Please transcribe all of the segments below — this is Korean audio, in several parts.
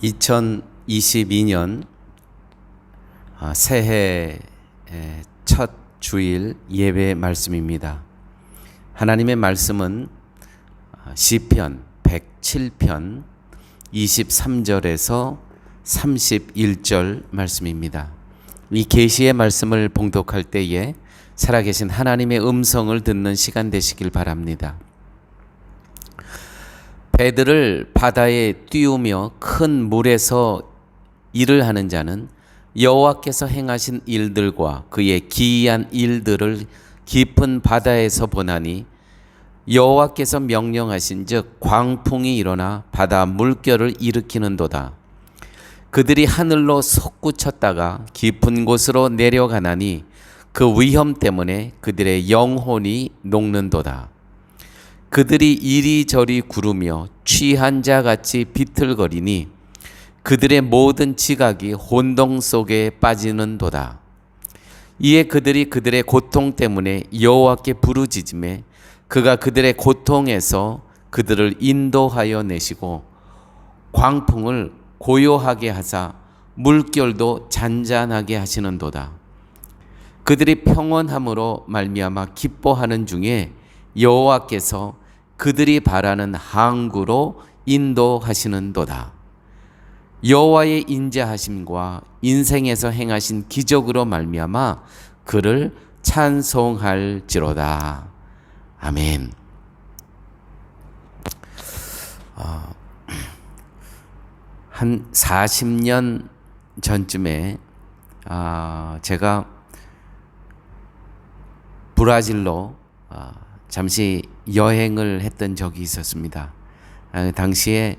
2022년 새해 첫 주일 예배 말씀입니다. 하나님의 말씀은 시편 107편 23절에서 31절 말씀입니다. 이 계시의 말씀을 봉독할 때에 살아계신 하나님의 음성을 듣는 시간 되시길 바랍니다. 배들을 바다에 띄우며 큰 물에서 일을 하는 자는 여호와께서 행하신 일들과 그의 기이한 일들을 깊은 바다에서 보나니 여호와께서 명령하신 즉 광풍이 일어나 바다 물결을 일으키는도다. 그들이 하늘로 솟구쳤다가 깊은 곳으로 내려가나니 그 위험 때문에 그들의 영혼이 녹는도다. 그들이 이리저리 구르며 취한 자같이 비틀거리니 그들의 모든 지각이 혼동 속에 빠지는도다. 이에 그들이 그들의 고통 때문에 여호와께 부르짖으매 그가 그들의 고통에서 그들을 인도하여 내시고 광풍을 고요하게 하사 물결도 잔잔하게 하시는도다. 그들이 평온함으로 말미암아 기뻐하는 중에 여호와께서 그들이 바라는 항구로 인도하시는도다. 여호와의 인자하심과 인생에서 행하신 기적으로 말미암아 그를 찬송할지로다. 아멘. 한 40년 전쯤에 제가 브라질로 잠시 여행을 했던 적이 있었습니다. 당시에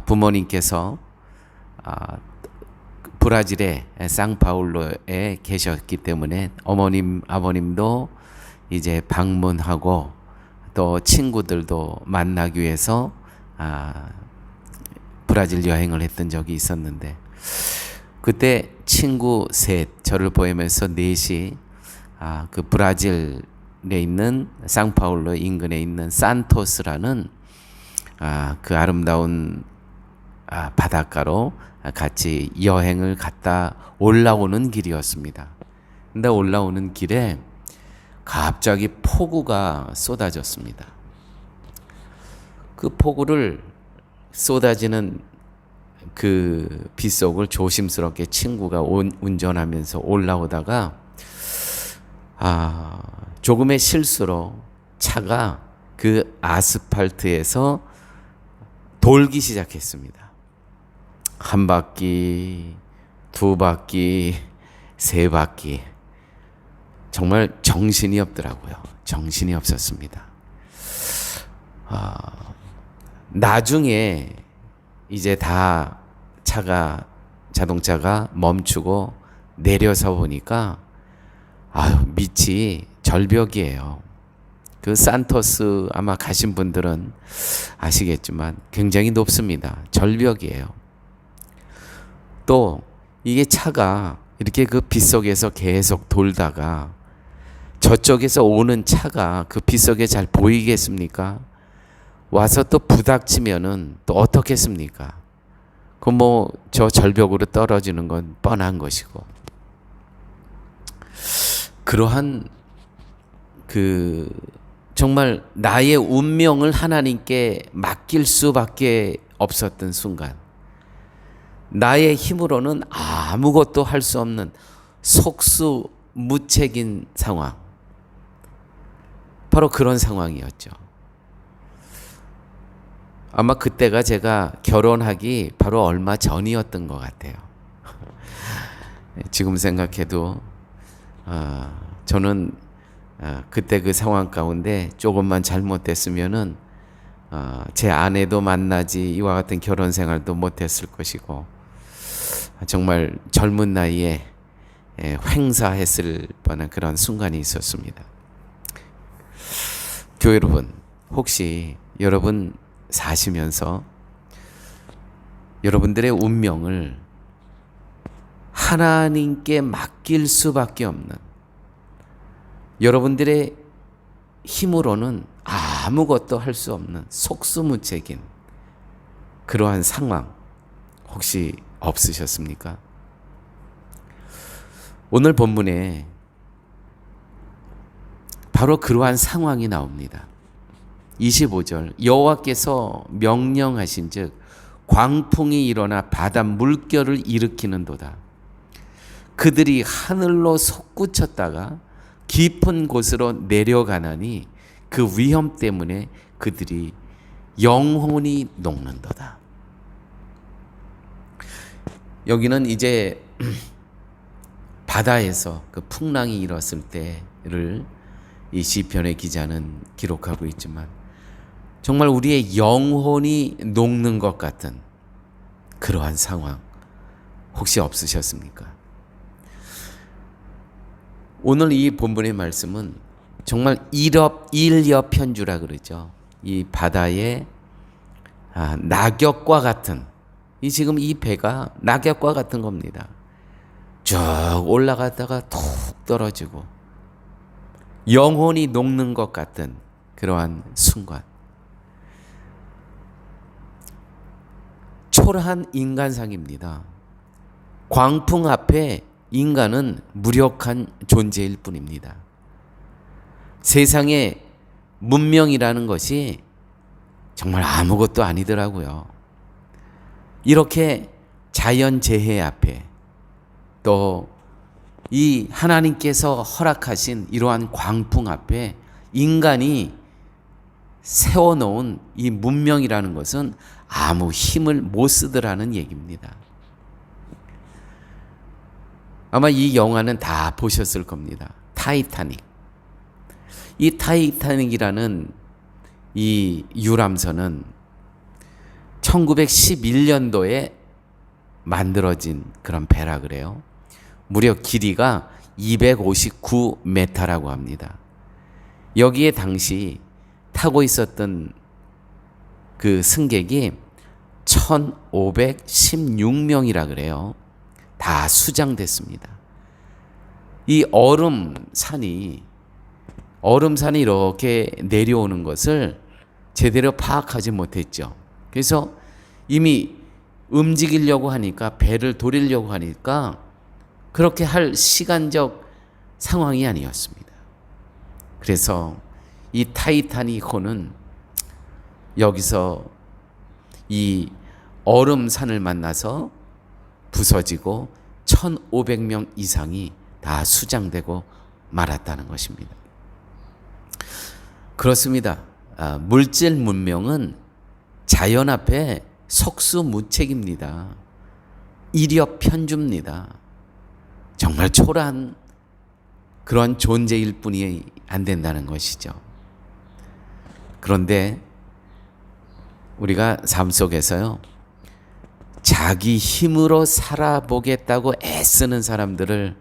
부모님께서 브라질의 상파울루에 계셨기 때문에 어머님, 아버님도 이제 방문하고 또 친구들도 만나기 위해서 브라질 여행을 했던 적이 있었는데 그때 친구 셋, 저를 보이면서 넷이 그 브라질에 있는 상파울루 인근에 있는 산토스라는 그 아름다운 바닷가로 같이 여행을 갔다 올라오는 길이었습니다. 근데 올라오는 길에 갑자기 폭우가 쏟아졌습니다. 그 폭우를 쏟아지는 그 빗속을 조심스럽게 친구가 운전하면서 올라오다가 조금의 실수로 차가 그 아스팔트에서 돌기 시작했습니다. 한 바퀴, 두 바퀴, 세 바퀴. 정말 정신이 없더라고요. 정신이 없었습니다. 나중에 이제 다 자동차가 멈추고 내려서 보니까 밑이 절벽이에요. 그 산토스 아마 가신 분들은 아시겠지만 굉장히 높습니다. 절벽이에요. 또 이게 차가 이렇게 그 빗속에서 계속 돌다가 저쪽에서 오는 차가 그 빗속에 잘 보이겠습니까? 와서 또 부닥치면은 또 어떻겠습니까? 그 저 절벽으로 떨어지는 건 뻔한 것이고 그러한 정말 나의 운명을 하나님께 맡길 수밖에 없었던 순간, 나의 힘으로는 아무것도 할 수 없는 속수무책인 상황, 바로 그런 상황이었죠. 아마 그때가 제가 결혼하기 바로 얼마 전이었던 것 같아요. 지금 생각해도 저는 그때 그 상황 가운데 조금만 잘못됐으면은 제 아내도 만나지 이와 같은 결혼 생활도 못했을 것이고 정말 젊은 나이에 횡사했을 뻔한 그런 순간이 있었습니다. 교회 여러분, 혹시 여러분 사시면서 여러분들의 운명을 하나님께 맡길 수밖에 없는, 여러분들의 힘으로는 아무것도 할 수 없는 속수무책인 그러한 상황, 혹시 없으셨습니까? 오늘 본문에 바로 그러한 상황이 나옵니다. 25절 여호와께서 명령하신즉 광풍이 일어나 바다 물결을 일으키는도다. 그들이 하늘로 솟구쳤다가 깊은 곳으로 내려가나니 그 위험 때문에 그들이 영혼이 녹는도다. 여기는 이제 바다에서 그 풍랑이 일었을 때를 이 시편의 기자는 기록하고 있지만 정말 우리의 영혼이 녹는 것 같은 그러한 상황 혹시 없으셨습니까? 오늘 이 본문의 말씀은 정말 일여편주라 그러죠. 이 바다의 낙엽과 같은 지금 이 배가 낙엽과 같은 겁니다. 쭉 올라갔다가 툭 떨어지고 영혼이 녹는 것 같은 그러한 순간. 초라한 인간상입니다. 광풍 앞에 인간은 무력한 존재일 뿐입니다. 세상의 문명이라는 것이 정말 아무것도 아니더라고요. 이렇게 자연재해 앞에 또 이 하나님께서 허락하신 이러한 광풍 앞에 인간이 세워놓은 이 문명이라는 것은 아무 힘을 못 쓰더라는 얘기입니다. 아마 이 영화는 다 보셨을 겁니다. 타이타닉. 이 타이타닉이라는 이 유람선은 1911년도에 만들어진 그런 배라 그래요. 무려 길이가 259m라고 합니다. 여기에 당시 타고 있었던 그 승객이 1516명이라 그래요. 다 수장됐습니다. 이 얼음산이 이렇게 내려오는 것을 제대로 파악하지 못했죠. 그래서 이미 움직이려고 하니까 배를 돌리려고 하니까 그렇게 할 시간적 상황이 아니었습니다. 그래서 이 타이타닉호는 여기서 이 얼음산을 만나서 부서지고 1500명 이상이 다 수장되고 말았다는 것입니다. 그렇습니다. 물질 문명은 자연 앞에 속수무책입니다. 일여편주입니다. 정말 초라한 그런 존재일 뿐이 안 된다는 것이죠. 그런데 우리가 삶 속에서요, 자기 힘으로 살아보겠다고 애쓰는 사람들을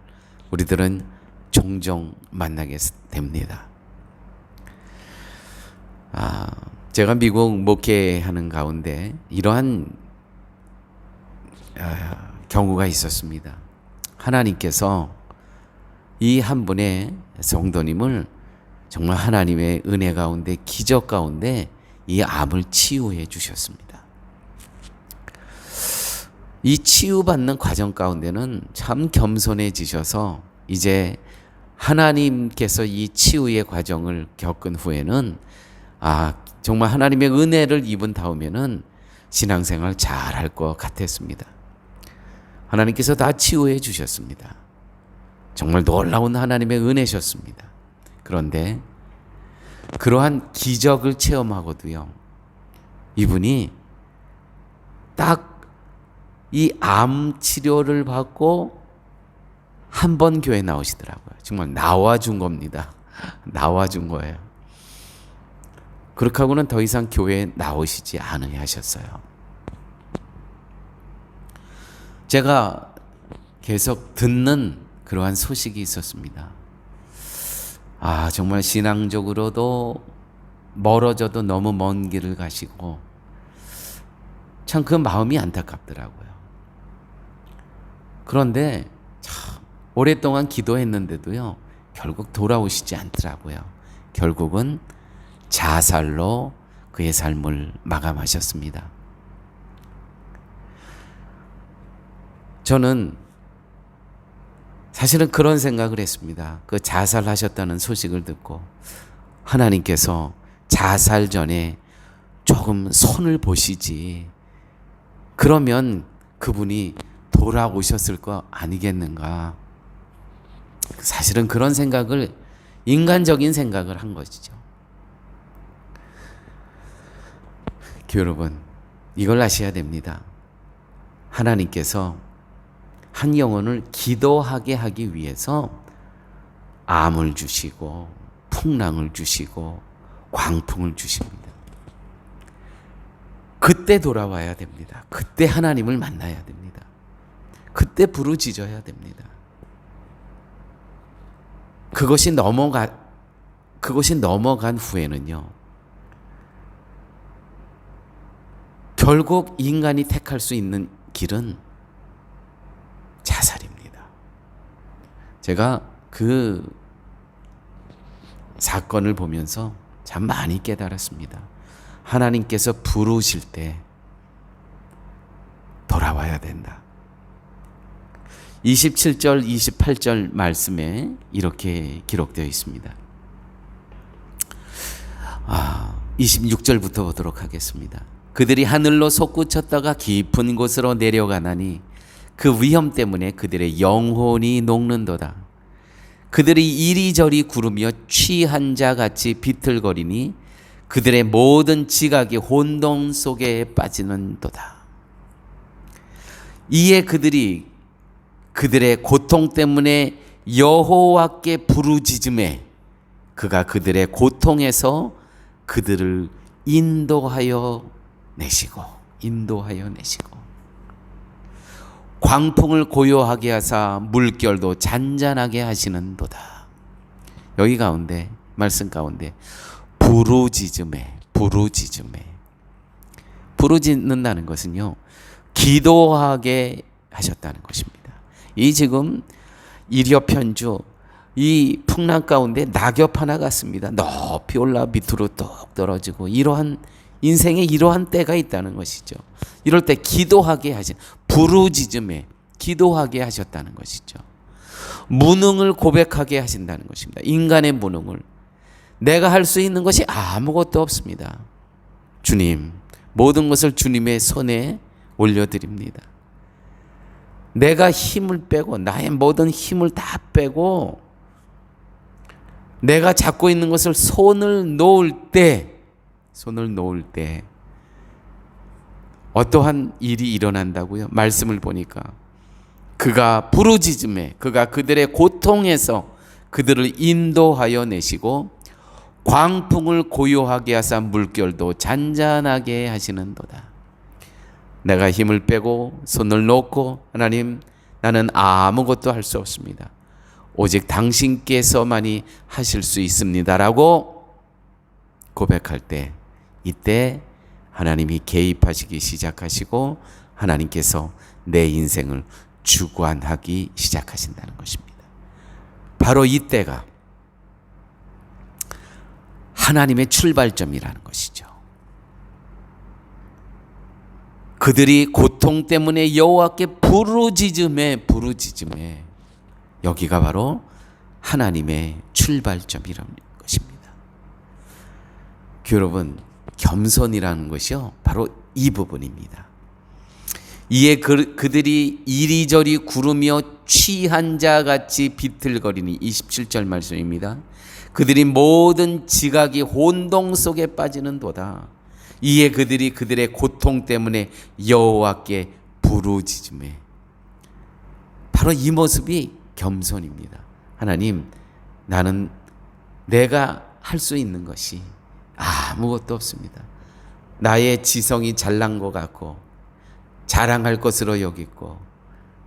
우리들은 종종 만나게 됩니다. 제가 미국 목회하는 가운데 이러한 경우가 있었습니다. 하나님께서 이 한 분의 성도님을 정말 하나님의 은혜 가운데 기적 가운데 이 암을 치유해 주셨습니다. 이 치유받는 과정 가운데는 참 겸손해지셔서 이제 하나님께서 이 치유의 과정을 겪은 후에는 정말 하나님의 은혜를 입은 다음에는 신앙생활 잘할 것 같았습니다. 하나님께서 다 치유해 주셨습니다. 정말 놀라운 하나님의 은혜셨습니다. 그런데 그러한 기적을 체험하고도요, 이분이 딱 이 암 치료를 받고 한 번 교회 나오시더라고요. 정말 나와준 겁니다. 나와준 거예요. 그렇게 하고는 더 이상 교회에 나오시지 않으려 하셨어요. 제가 계속 듣는 그러한 소식이 있었습니다. 정말 신앙적으로도 멀어져도 너무 먼 길을 가시고 참 그 마음이 안타깝더라고요. 그런데 참 오랫동안 기도했는데도요, 결국 돌아오시지 않더라고요. 결국은 자살로 그의 삶을 마감하셨습니다. 저는 사실은 그런 생각을 했습니다. 그 자살하셨다는 소식을 듣고 하나님께서 자살 전에 조금 손을 보시지, 그러면 그분이 돌아오셨을 거 아니겠는가. 사실은 그런 생각을, 인간적인 생각을 한 것이죠. 여러분, 이걸 아셔야 됩니다. 하나님께서 한 영혼을 기도하게 하기 위해서 암을 주시고 풍랑을 주시고 광풍을 주십니다. 그때 돌아와야 됩니다. 그때 하나님을 만나야 됩니다. 그때 부르짖어야 됩니다. 그것이 넘어간 후에는요, 결국 인간이 택할 수 있는 길은 자살입니다. 제가 그 사건을 보면서 참 많이 깨달았습니다. 하나님께서 부르실 때 돌아와야 된다. 27절, 28절 말씀에 이렇게 기록되어 있습니다. 26절부터 보도록 하겠습니다. 그들이 하늘로 솟구쳤다가 깊은 곳으로 내려가나니 그 위험 때문에 그들의 영혼이 녹는도다. 그들이 이리저리 구르며 취한 자 같이 비틀거리니 그들의 모든 지각이 혼동 속에 빠지는도다. 이에 그들이 그들의 고통 때문에 여호와께 부르짖음에 그가 그들의 고통에서 그들을 인도하여 내시고 광풍을 고요하게 하사 물결도 잔잔하게 하시는도다. 여기 가운데, 말씀 가운데 부르짖는다는 것은요, 기도하게 하셨다는 것입니다. 이 지금 이려편주, 이 풍랑 가운데 낙엽 하나 같습니다. 높이 올라 밑으로 뚝 떨어지고, 이러한 인생에 이러한 때가 있다는 것이죠. 이럴 때 기도하게 하신, 부르짖음에 기도하게 하셨다는 것이죠. 무능을 고백하게 하신다는 것입니다. 인간의 무능을. 내가 할 수 있는 것이 아무것도 없습니다. 주님, 모든 것을 주님의 손에 올려드립니다. 내가 힘을 빼고, 나의 모든 힘을 다 빼고 내가 잡고 있는 것을 손을 놓을 때 어떠한 일이 일어난다고요? 말씀을 보니까 그가 부르짖음에, 그가 그들의 고통에서 그들을 인도하여 내시고 광풍을 고요하게 하사 물결도 잔잔하게 하시는도다. 내가 힘을 빼고 손을 놓고, 하나님, 나는 아무것도 할 수 없습니다. 오직 당신께서만이 하실 수 있습니다라고 고백할 때, 이때 하나님이 개입하시기 시작하시고 하나님께서 내 인생을 주관하기 시작하신다는 것입니다. 바로 이때가 하나님의 출발점이라는 것이죠. 그들이 고통 때문에 여호와께 부르짖음에 여기가 바로 하나님의 출발점이라는 것입니다. 여러분, 겸손이라는 것이요, 바로 이 부분입니다. 이에 그들이 이리저리 구르며 취한 자 같이 비틀거리니, 27절 말씀입니다. 그들이 모든 지각이 혼동 속에 빠지는도다. 이에 그들이 그들의 고통 때문에 여호와께 부르짖음에, 바로 이 모습이 겸손입니다. 하나님, 나는 내가 할 수 있는 것이 아무것도 없습니다. 나의 지성이 잘난 것 같고 자랑할 것으로 여기고,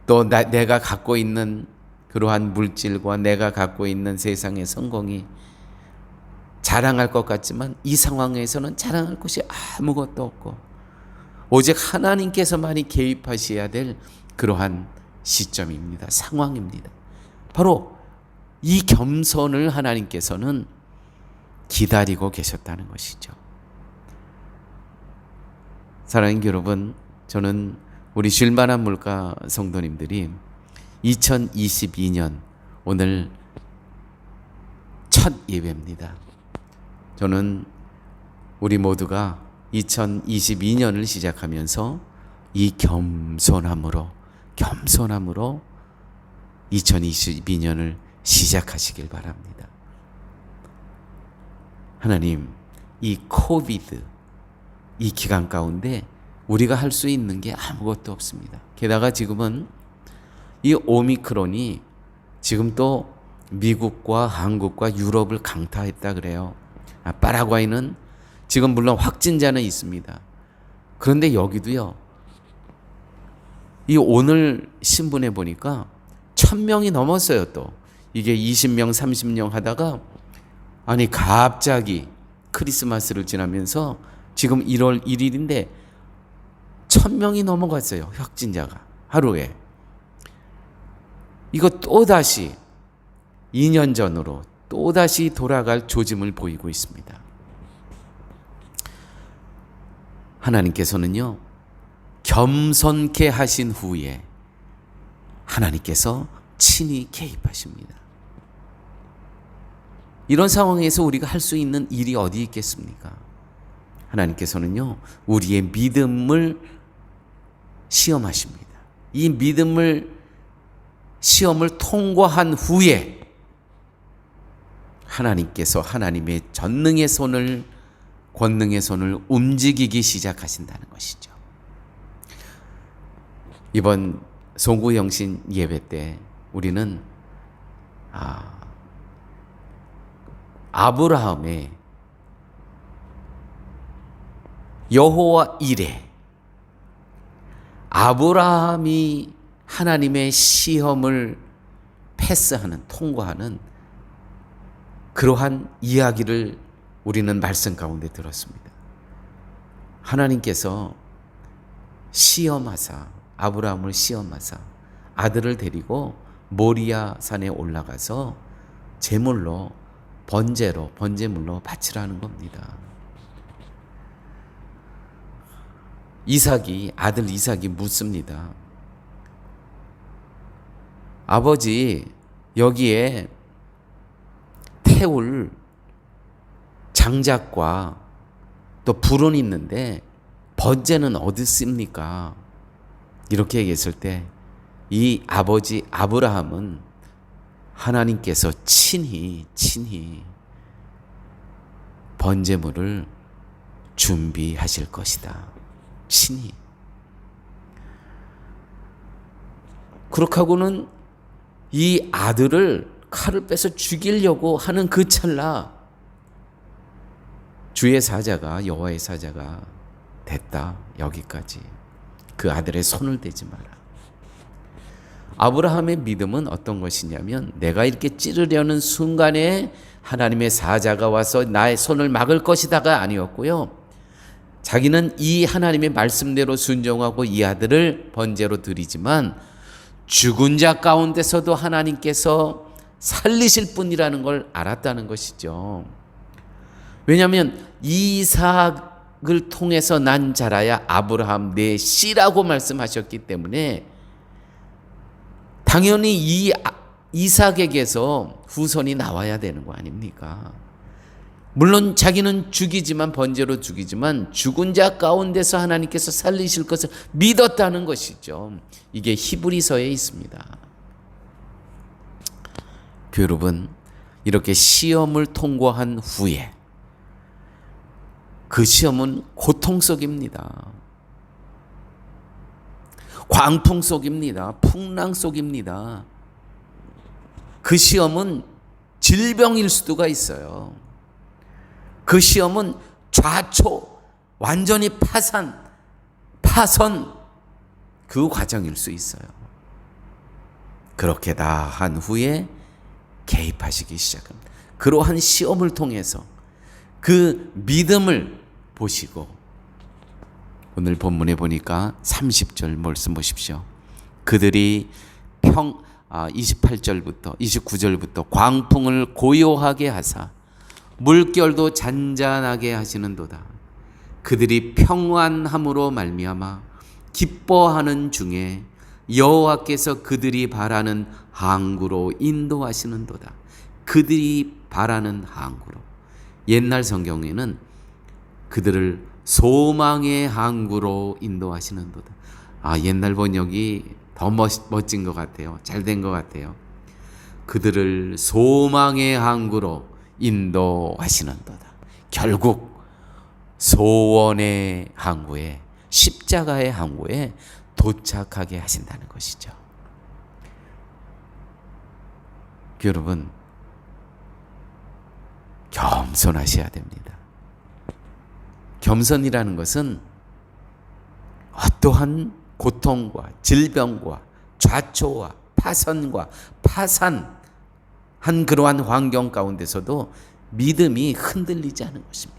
또 내가 갖고 있는 그러한 물질과 내가 갖고 있는 세상의 성공이 자랑할 것 같지만 이 상황에서는 자랑할 것이 아무것도 없고 오직 하나님께서만이 개입하셔야 될 그러한 시점입니다. 상황입니다. 바로 이 겸손을 하나님께서는 기다리고 계셨다는 것이죠. 사랑하는 여러분, 저는 우리 쉴만한 물가 성도님들이 2022년 오늘 첫 예배입니다. 저는 우리 모두가 2022년을 시작하면서 이 겸손함으로 2022년을 시작하시길 바랍니다. 하나님, 이 코비드 이 기간 가운데 우리가 할 수 있는 게 아무것도 없습니다. 게다가 지금은 이 오미크론이 지금 또 미국과 한국과 유럽을 강타했다 그래요. 파라과이는 지금 물론 확진자는 있습니다. 그런데 여기도요. 이 오늘 신문에 보니까 1000명이 넘었어요. 또 이게 20명 30명 하다가 아니 갑자기 크리스마스를 지나면서 지금 1월 1일인데 1000명이 넘어갔어요. 확진자가 하루에. 이거 또다시 2년 전으로 또다시 돌아갈 조짐을 보이고 있습니다. 하나님께서는요, 겸손케 하신 후에 하나님께서 친히 개입하십니다. 이런 상황에서 우리가 할 수 있는 일이 어디 있겠습니까? 하나님께서는요, 우리의 믿음을 시험하십니다. 이 시험을 통과한 후에 하나님께서 하나님의 전능의 손을, 권능의 손을 움직이기 시작하신다는 것이죠. 이번 송구영신 예배 때 우리는 아브라함의 여호와 이레, 아브라함이 하나님의 시험을 패스하는, 통과하는 그러한 이야기를 우리는 말씀 가운데 들었습니다. 하나님께서 아브라함을 시험하사 아들을 데리고 모리아 산에 올라가서 제물로 번제물로 바치라는 겁니다. 아들 이삭이 묻습니다. 아버지, 여기에 태울 장작과 또 불은 있는데 번제는 어디 있습니까? 이렇게 얘기했을 때 이 아버지 아브라함은 하나님께서 친히 번제물을 준비하실 것이다. 친히. 그렇게 하고는 이 아들을 칼을 빼서 죽이려고 하는 그 찰나 여호와의 사자가 됐다. 여기까지. 그 아들의 손을 대지 마라. 아브라함의 믿음은 어떤 것이냐면 내가 이렇게 찌르려는 순간에 하나님의 사자가 와서 나의 손을 막을 것이다가 아니었고요. 자기는 이 하나님의 말씀대로 순종하고 이 아들을 번제로 드리지만 죽은 자 가운데서도 하나님께서 살리실 분이라는 걸 알았다는 것이죠. 왜냐하면 이삭을 통해서 난 자라야 아브라함 내 씨라고 말씀하셨기 때문에 당연히 이 이삭에게서 후손이 나와야 되는 거 아닙니까? 물론 자기는 번제로 죽이지만 죽은 자 가운데서 하나님께서 살리실 것을 믿었다는 것이죠. 이게 히브리서에 있습니다. 여러분, 이렇게 시험을 통과한 후에 그 시험은 고통 속입니다. 광풍 속입니다. 풍랑 속입니다. 그 시험은 질병일 수도 있어요. 그 시험은 좌초, 완전히 파선 그 과정일 수 있어요. 그렇게 다 한 후에 개입하시기 시작합니다. 그러한 시험을 통해서 그 믿음을 보시고 오늘 본문에 보니까 30절 말씀 보십시오. 그들이 28절부터 29절부터 광풍을 고요하게 하사 물결도 잔잔하게 하시는도다. 그들이 평안함으로 말미암아 기뻐하는 중에 여호와께서 그들이 바라는 항구로 인도하시는도다. 그들이 바라는 항구로. 옛날 성경에는 그들을 소망의 항구로 인도하시는도다. 옛날 번역이 더 멋진 것 같아요. 잘 된 것 같아요. 그들을 소망의 항구로 인도하시는도다. 결국 소원의 항구에, 십자가의 항구에 도착하게 하신다는 것이죠. 여러분, 겸손하셔야 됩니다. 겸손이라는 것은 어떠한 고통과 질병과 좌초와 파선과 파산한 그러한 환경 가운데서도 믿음이 흔들리지 않은 것입니다.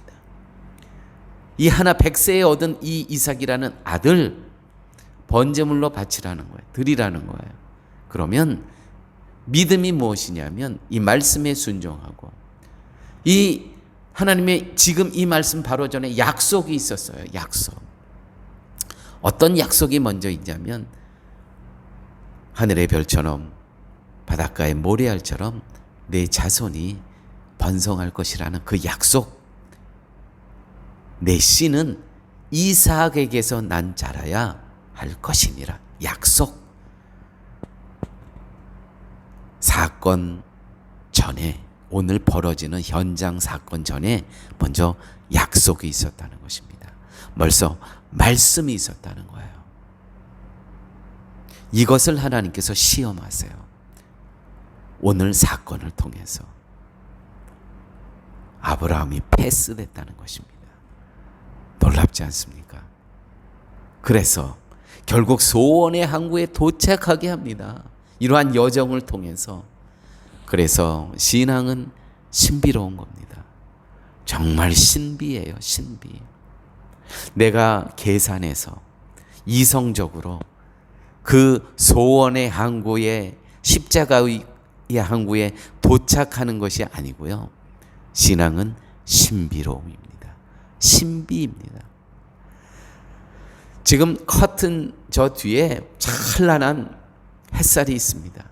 이 하나 100세에 얻은 이 이삭이라는 아들 번제물로 바치라는 거예요. 드리라는 거예요. 그러면 믿음이 무엇이냐면 이 말씀에 순종하고, 이 하나님의 지금 이 말씀 바로 전에 약속이 있었어요. 약속. 어떤 약속이 먼저 있냐면 하늘의 별처럼 바닷가의 모래알처럼 내 자손이 번성할 것이라는 그 약속. 내 씨는 이삭에게서 난 자라야 할 것이니라. 약속. 사건 전에, 오늘 벌어지는 현장 사건 전에 먼저 약속이 있었다는 것입니다. 벌써 말씀이 있었다는 거예요. 이것을 하나님께서 시험하세요. 오늘 사건을 통해서 아브라함이 패스됐다는 것입니다. 놀랍지 않습니까? 그래서 결국 소원의 항구에 도착하게 합니다. 이러한 여정을 통해서. 그래서 신앙은 신비로운 겁니다. 정말 신비예요. 신비. 내가 계산해서 이성적으로 그 소원의 항구에, 십자가의 항구에 도착하는 것이 아니고요. 신앙은 신비로움입니다. 신비입니다. 지금 커튼 저 뒤에 찬란한 햇살이 있습니다.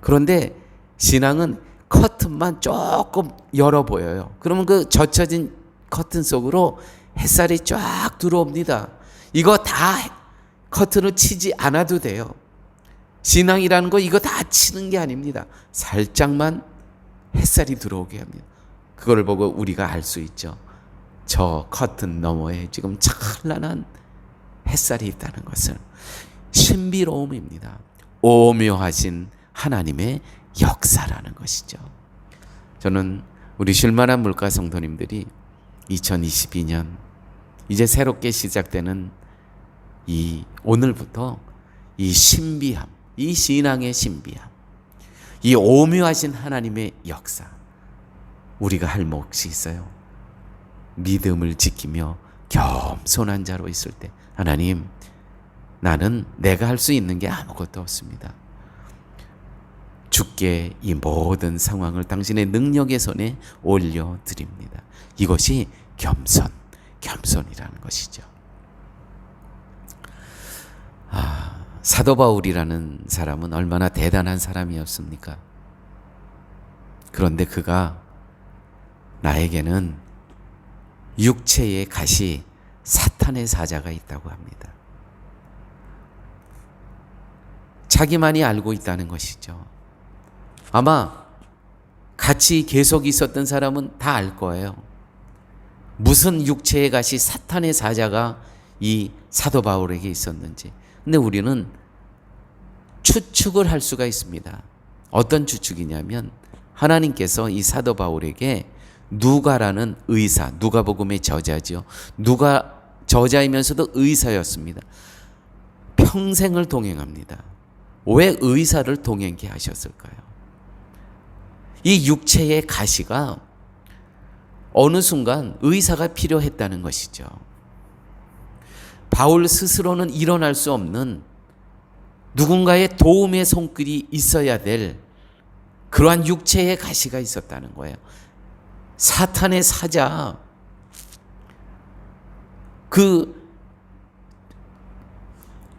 그런데 신앙은 커튼만 조금 열어 보여요. 그러면 그 젖혀진 커튼 속으로 햇살이 쫙 들어옵니다. 이거 다 커튼을 치지 않아도 돼요. 신앙이라는 거 이거 다 치는 게 아닙니다. 살짝만 햇살이 들어오게 합니다. 그걸 보고 우리가 알 수 있죠. 저 커튼 너머에 지금 찬란한 햇살이 있다는 것을. 신비로움입니다. 오묘하신 하나님의 역사라는 것이죠. 저는 우리 쉴만한 물가 성도님들이 2022년 이제 새롭게 시작되는 이 오늘부터 이 신비함, 이 신앙의 신비함, 이 오묘하신 하나님의 역사, 우리가 할 몫이 있어요. 믿음을 지키며 겸손한 자로 있을 때, 하나님, 나는 내가 할 수 있는 게 아무것도 없습니다. 주께 이 모든 상황을 당신의 능력의 손에 올려드립니다. 이것이 겸손이라는 것이죠. 사도 바울이라는 사람은 얼마나 대단한 사람이었습니까? 그런데 그가 나에게는 육체의 가시, 사탄의 사자가 있다고 합니다. 자기만이 알고 있다는 것이죠. 아마 같이 계속 있었던 사람은 다 알 거예요. 무슨 육체의 가시, 사탄의 사자가 이 사도 바울에게 있었는지. 근데 우리는 추측을 할 수가 있습니다. 어떤 추측이냐면 하나님께서 이 사도 바울에게 누가라는 의사, 누가복음의 저자죠. 누가 저자이면서도 의사였습니다. 평생을 동행합니다. 왜 의사를 동행케 하셨을까요? 이 육체의 가시가 어느 순간 의사가 필요했다는 것이죠. 바울 스스로는 일어날 수 없는 누군가의 도움의 손길이 있어야 될 그러한 육체의 가시가 있었다는 거예요. 사탄의 사자, 그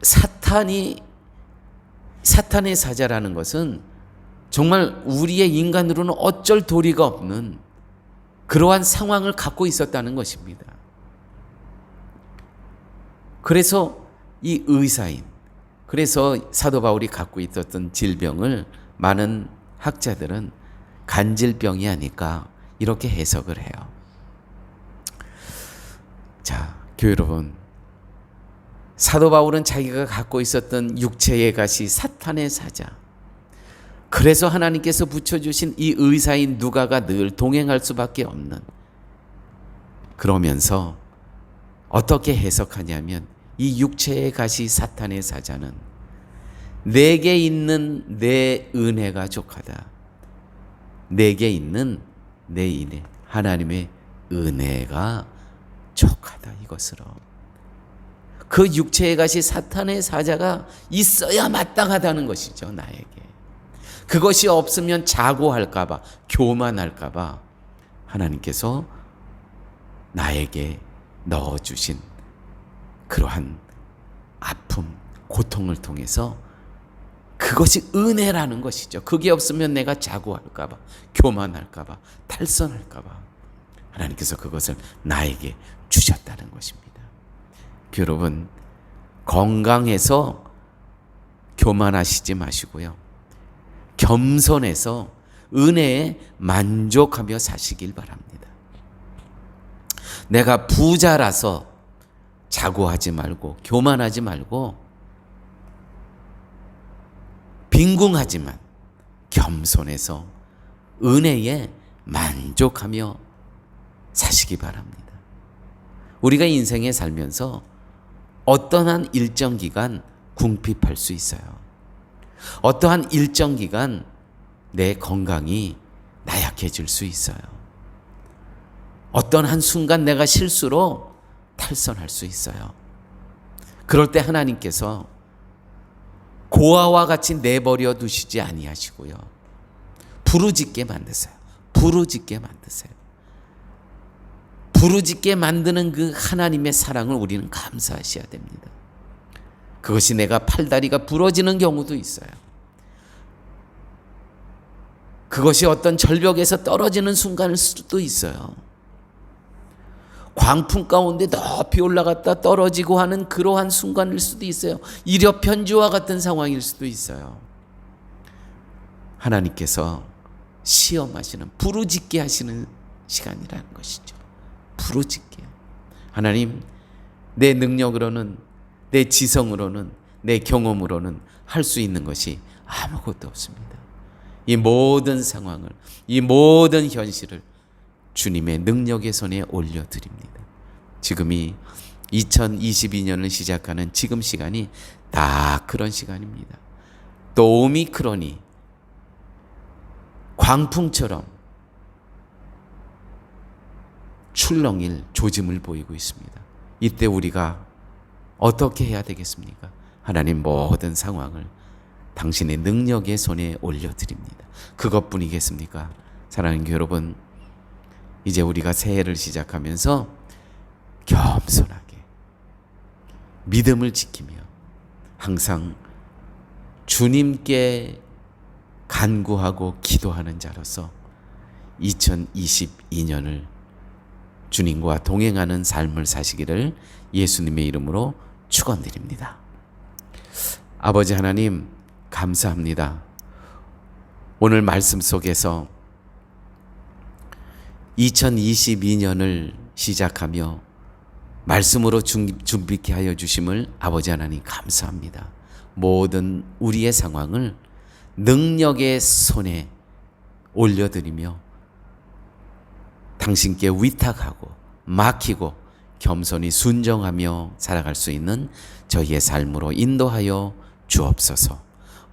사탄의 사자라는 것은 정말 우리의 인간으로는 어쩔 도리가 없는 그러한 상황을 갖고 있었다는 것입니다. 그래서 이 의사인, 그래서 사도 바울이 갖고 있었던 질병을 많은 학자들은 간질병이 아닐까 이렇게 해석을 해요. 자, 교회 여러분, 사도 바울은 자기가 갖고 있었던 육체의 가시 사탄의 사자, 그래서 하나님께서 붙여주신 이 의사인 누가가 늘 동행할 수밖에 없는, 그러면서 어떻게 해석하냐면 이 육체의 가시 사탄의 사자는 내게 있는 내 은혜가 족하다. 내게 있는 내 은혜, 하나님의 은혜가 족하다. 이것으로 그 육체의 가시 사탄의 사자가 있어야 마땅하다는 것이죠. 나에게. 그것이 없으면 자고할까봐, 교만할까봐 하나님께서 나에게 넣어주신 그러한 아픔, 고통을 통해서 그것이 은혜라는 것이죠. 그게 없으면 내가 자고할까봐, 교만할까봐, 탈선할까봐 하나님께서 그것을 나에게 주셨다는 것입니다. 여러분, 건강해서 교만하시지 마시고요, 겸손해서 은혜에 만족하며 사시길 바랍니다. 내가 부자라서 자고하지 말고 교만하지 말고 빈궁하지만 겸손해서 은혜에 만족하며 사시기 바랍니다. 우리가 인생에 살면서 어떠한 일정 기간 궁핍할 수 있어요. 어떠한 일정 기간 내 건강이 나약해질 수 있어요. 어떤 한 순간 내가 실수로 탈선할 수 있어요. 그럴 때 하나님께서 고아와 같이 내버려 두시지 아니하시고요, 부르짖게 만드세요. 부르짖게 만드세요. 부르짖게 만드는 그 하나님의 사랑을 우리는 감사하셔야 됩니다. 그것이 내가 팔다리가 부러지는 경우도 있어요. 그것이 어떤 절벽에서 떨어지는 순간일 수도 있어요. 광풍 가운데 높이 올라갔다 떨어지고 하는 그러한 순간일 수도 있어요. 일협편지와 같은 상황일 수도 있어요. 하나님께서 시험하시는, 부르짖게 하시는 시간이라는 것이죠. 부르짖게. 하나님, 내 능력으로는, 내 지성으로는, 내 경험으로는 할 수 있는 것이 아무것도 없습니다. 이 모든 상황을, 이 모든 현실을 주님의 능력의 손에 올려드립니다. 지금이 2022년을 시작하는 지금 시간이 다 그런 시간입니다. 또 오미크론이 광풍처럼 출렁일 조짐을 보이고 있습니다. 이때 우리가 어떻게 해야 되겠습니까? 하나님, 모든 상황을 당신의 능력의 손에 올려드립니다. 그것뿐이겠습니까? 사랑하는 여러분, 이제 우리가 새해를 시작하면서 겸손하게 믿음을 지키며 항상 주님께 간구하고 기도하는 자로서 2022년을 주님과 동행하는 삶을 사시기를 예수님의 이름으로 축원드립니다. 아버지 하나님, 감사합니다. 오늘 말씀 속에서 2022년을 시작하며 말씀으로 준비케 하여 주심을 아버지 하나님 감사합니다. 모든 우리의 상황을 능력의 손에 올려드리며 당신께 위탁하고 맡기고 겸손히 순종하며 살아갈 수 있는 저희의 삶으로 인도하여 주옵소서.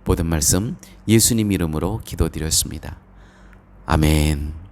모든 말씀 예수님 이름으로 기도드렸습니다. 아멘.